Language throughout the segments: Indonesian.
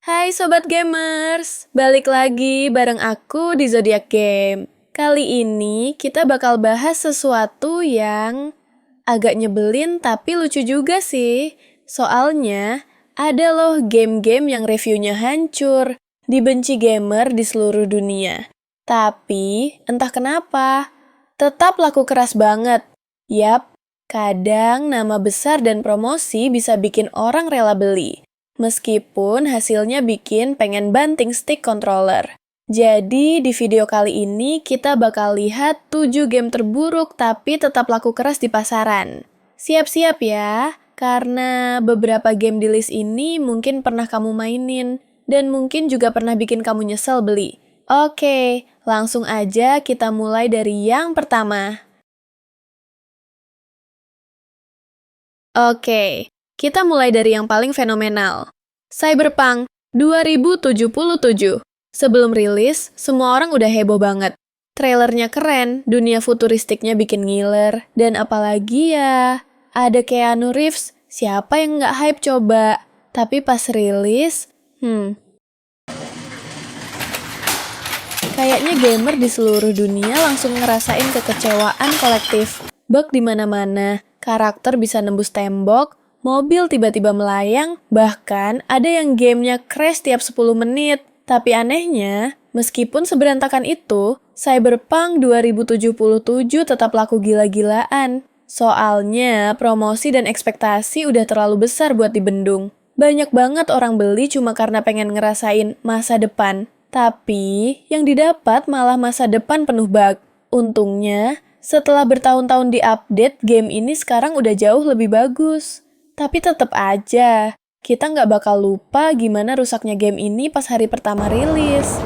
Hai Sobat Gamers, balik lagi bareng aku di Zodiac Game. Kali ini kita bakal bahas sesuatu yang agak nyebelin tapi lucu juga sih. Soalnya ada loh game-game yang reviewnya hancur, dibenci gamer di seluruh dunia. Tapi entah kenapa, tetap laku keras banget. Yap, kadang nama besar dan promosi bisa bikin orang rela beli. Meskipun hasilnya bikin pengen banting stick controller. Jadi di video kali ini kita bakal lihat 7 game terburuk tapi tetap laku keras di pasaran. Siap-siap ya, karena beberapa game di list ini mungkin pernah kamu mainin dan mungkin juga pernah bikin kamu nyesel beli. Oke, langsung aja kita mulai dari yang pertama. Oke, kita mulai dari yang paling fenomenal. Cyberpunk 2077. Sebelum rilis, semua orang udah heboh banget. Trailernya keren, dunia futuristiknya bikin ngiler, dan apalagi ya, ada Keanu Reeves, siapa yang nggak hype coba? Tapi pas rilis, kayaknya gamer di seluruh dunia langsung ngerasain kekecewaan kolektif. Bug di mana-mana, karakter bisa nembus tembok, mobil tiba-tiba melayang, bahkan ada yang gamenya crash tiap 10 menit. Tapi anehnya, meskipun seberantakan itu, Cyberpunk 2077 tetap laku gila-gilaan. Soalnya, promosi dan ekspektasi udah terlalu besar buat dibendung. Banyak banget orang beli cuma karena pengen ngerasain masa depan. Tapi, yang didapat malah masa depan penuh bug. Untungnya, setelah bertahun-tahun diupdate, game ini sekarang udah jauh lebih bagus. Tapi tetap aja, kita nggak bakal lupa gimana rusaknya game ini pas hari pertama rilis.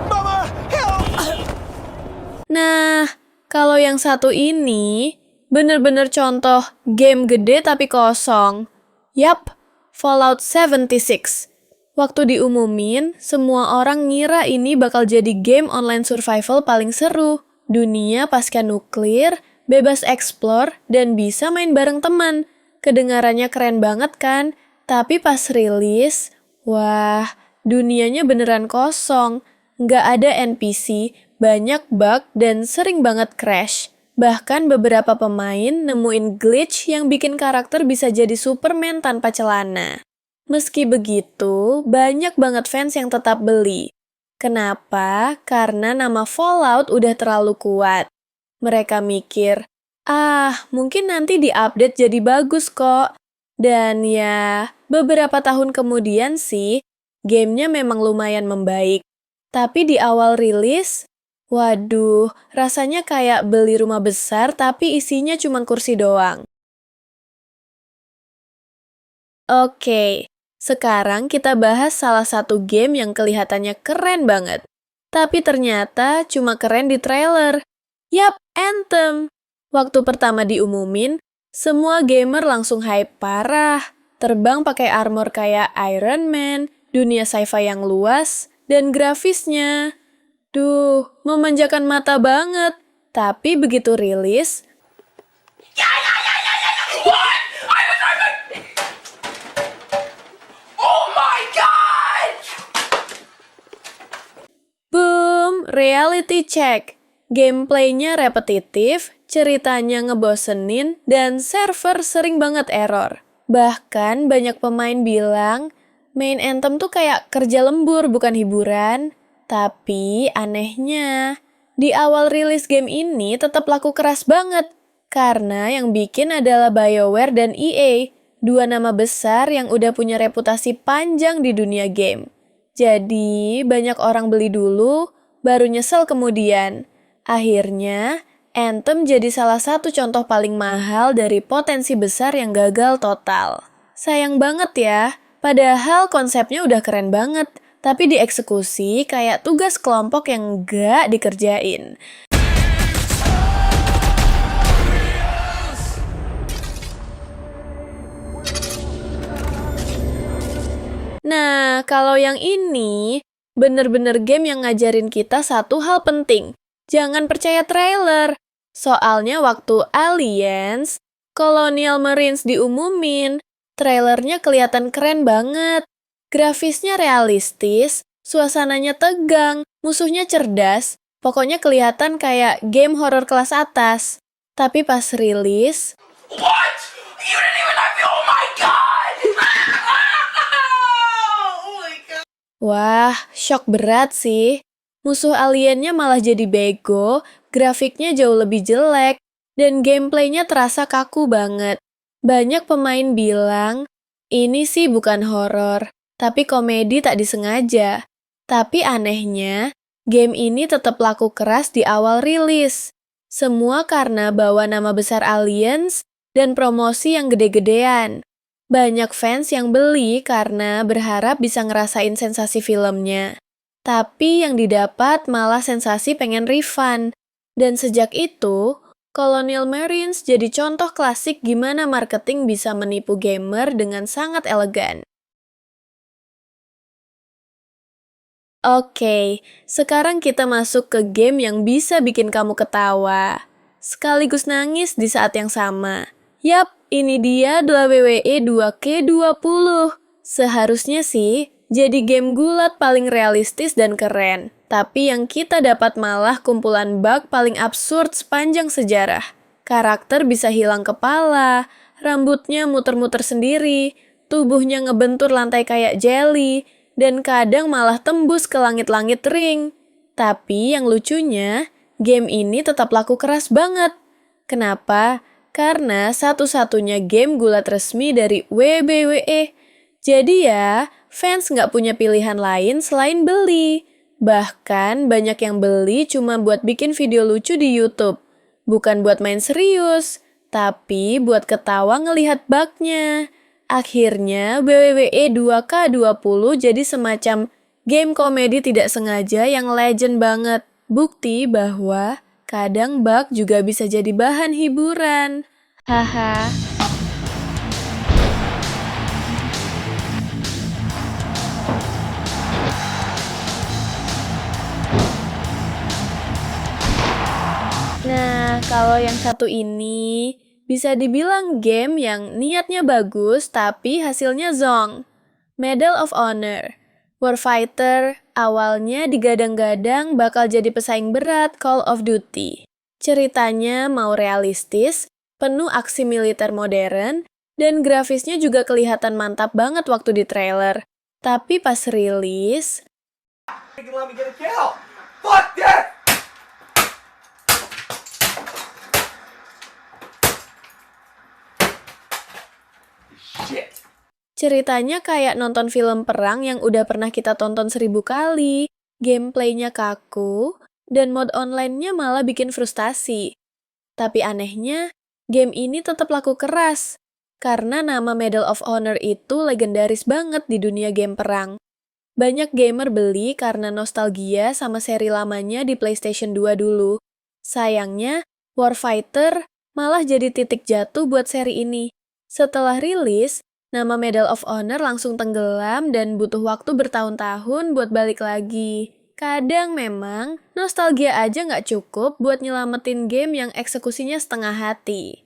Mama, help! Nah, kalau yang satu ini, bener-bener contoh game gede tapi kosong. Yap, Fallout 76. Waktu diumumin, semua orang ngira ini bakal jadi game online survival paling seru. Dunia pasca nuklir, bebas explore, dan bisa main bareng teman. Kedengarannya keren banget kan? Tapi pas rilis, wah, dunianya beneran kosong. Nggak ada NPC, banyak bug, dan sering banget crash. Bahkan beberapa pemain nemuin glitch yang bikin karakter bisa jadi Superman tanpa celana. Meski begitu, banyak banget fans yang tetap beli. Kenapa? Karena nama Fallout udah terlalu kuat. Mereka mikir, mungkin nanti diupdate jadi bagus kok. Dan ya, beberapa tahun kemudian sih, gamenya memang lumayan membaik. Tapi di awal rilis, waduh, rasanya kayak beli rumah besar tapi isinya cuma kursi doang. Oke, sekarang kita bahas salah satu game yang kelihatannya keren banget. Tapi ternyata cuma keren di trailer. Yap, Anthem. Waktu pertama diumumin, semua gamer langsung hype parah. Terbang pakai armor kayak Iron Man, dunia sci-fi yang luas, dan grafisnya. Duh, memanjakan mata banget. Tapi begitu rilis, What? Oh my god! boom, reality check. Gameplaynya repetitif, ceritanya ngebosenin, dan server sering banget error. Bahkan banyak pemain bilang, main Anthem tuh kayak kerja lembur bukan hiburan. Tapi anehnya, di awal rilis game ini tetap laku keras banget. Karena yang bikin adalah BioWare dan EA, dua nama besar yang udah punya reputasi panjang di dunia game. Jadi, banyak orang beli dulu, baru nyesel kemudian. Akhirnya, Anthem jadi salah satu contoh paling mahal dari potensi besar yang gagal total. Sayang banget ya, padahal konsepnya udah keren banget, tapi dieksekusi kayak tugas kelompok yang nggak dikerjain. Nah, kalau yang ini, bener-bener game yang ngajarin kita satu hal penting. Jangan percaya trailer. Soalnya waktu Alliance, Colonial Marines diumumin, trailernya kelihatan keren banget. Grafisnya realistis, suasananya tegang, musuhnya cerdas, pokoknya kelihatan kayak game horor kelas atas. Tapi pas rilis, What? You didn't even have me. Oh my god! Oh my god! wah, shock berat sih. Musuh aliennya malah jadi bego, grafiknya jauh lebih jelek, dan gameplaynya terasa kaku banget. Banyak pemain bilang, ini sih bukan horor, tapi komedi tak disengaja. Tapi anehnya, game ini tetap laku keras di awal rilis. Semua karena bawa nama besar Aliens dan promosi yang gede-gedean. Banyak fans yang beli karena berharap bisa ngerasain sensasi filmnya. Tapi yang didapat malah sensasi pengen refund. Dan sejak itu, Colonial Marines jadi contoh klasik gimana marketing bisa menipu gamer dengan sangat elegan. Oke, sekarang kita masuk ke game yang bisa bikin kamu ketawa, sekaligus nangis di saat yang sama. Yap, ini dia WWE 2K20. Seharusnya sih jadi game gulat paling realistis dan keren. Tapi yang kita dapat malah kumpulan bug paling absurd sepanjang sejarah. Karakter bisa hilang kepala, rambutnya muter-muter sendiri, tubuhnya ngebentur lantai kayak jelly, dan kadang malah tembus ke langit-langit ring. Tapi yang lucunya, game ini tetap laku keras banget. Kenapa? Karena satu-satunya game gulat resmi dari WWE. Jadi ya, fans nggak punya pilihan lain selain beli. Bahkan banyak yang beli cuma buat bikin video lucu di YouTube. Bukan buat main serius, tapi buat ketawa ngelihat bugnya. Akhirnya WWE 2K20 jadi semacam game komedi tidak sengaja yang legend banget. Bukti bahwa kadang bug juga bisa jadi bahan hiburan. Haha. Nah, kalau yang satu ini bisa dibilang game yang niatnya bagus tapi hasilnya zonk. Medal of Honor. Warfighter awalnya digadang-gadang bakal jadi pesaing berat Call of Duty. Ceritanya mau realistis, penuh aksi militer modern, dan grafisnya juga kelihatan mantap banget waktu di trailer. Tapi pas rilis, You can let me get a kill. Fuck that! Shit. ceritanya kayak nonton film perang yang udah pernah kita tonton 1000 kali. Gameplaynya kaku, dan mod online-nya malah bikin frustasi. Tapi anehnya, game ini tetap laku keras. Karena nama Medal of Honor itu legendaris banget di dunia game perang. Banyak gamer beli karena nostalgia sama seri lamanya di PlayStation 2 dulu. Sayangnya, Warfighter malah jadi titik jatuh buat seri ini. Setelah rilis, nama Medal of Honor langsung tenggelam dan butuh waktu bertahun-tahun buat balik lagi. Kadang memang, nostalgia aja nggak cukup buat nyelamatin game yang eksekusinya setengah hati.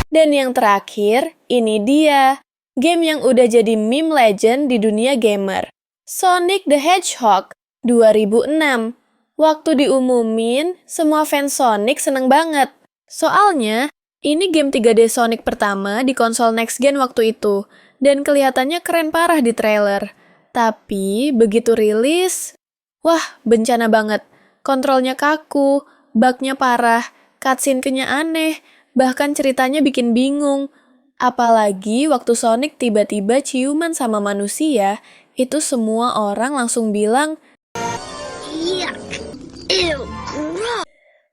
Dan yang terakhir, ini dia. Game yang udah jadi meme legend di dunia gamer. Sonic the Hedgehog 2006. Waktu diumumin, semua fans Sonic seneng banget. Soalnya, ini game 3D Sonic pertama di konsol next gen waktu itu. Dan kelihatannya keren parah di trailer. Tapi, begitu rilis, wah, bencana banget. Kontrolnya kaku, bugnya parah, cutscene-nya aneh, bahkan ceritanya bikin bingung. Apalagi waktu Sonic tiba-tiba ciuman sama manusia, itu semua orang langsung bilang,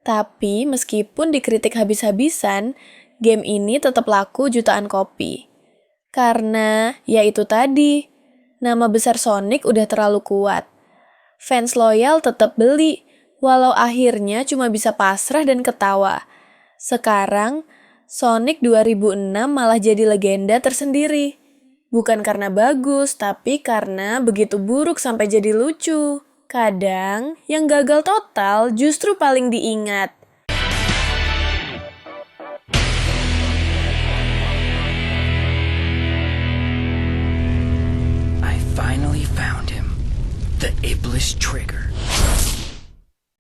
tapi meskipun dikritik habis-habisan, game ini tetap laku jutaan kopi. Karena, ya itu tadi, nama besar Sonic udah terlalu kuat. Fans loyal tetap beli, walau akhirnya cuma bisa pasrah dan ketawa. Sekarang, Sonic 2006 malah jadi legenda tersendiri. Bukan karena bagus, tapi karena begitu buruk sampai jadi lucu. kadang yang gagal total justru paling diingat. I finally found him. The Iblis Trigger.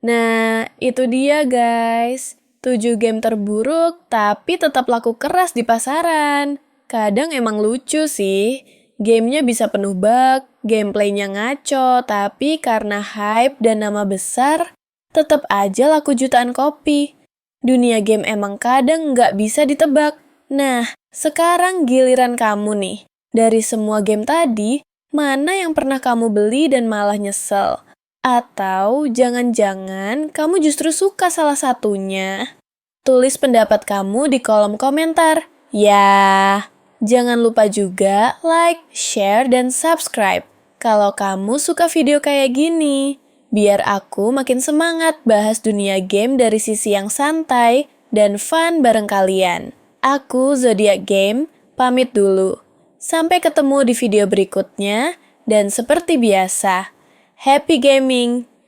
Nah, itu dia guys. 7 game terburuk tapi tetap laku keras di pasaran. Kadang emang lucu sih. Gamenya bisa penuh bug, gameplaynya ngaco, tapi karena hype dan nama besar, tetap aja laku jutaan kopi. Dunia game emang kadang nggak bisa ditebak. Nah, sekarang giliran kamu nih. Dari semua game tadi, mana yang pernah kamu beli dan malah nyesel? Atau jangan-jangan kamu justru suka salah satunya? Tulis pendapat kamu di kolom komentar. Ya, jangan lupa juga like, share, dan subscribe kalau kamu suka video kayak gini. Biar aku makin semangat bahas dunia game dari sisi yang santai dan fun bareng kalian. Aku Zodiac Game, pamit dulu. Sampai ketemu di video berikutnya, dan seperti biasa, happy gaming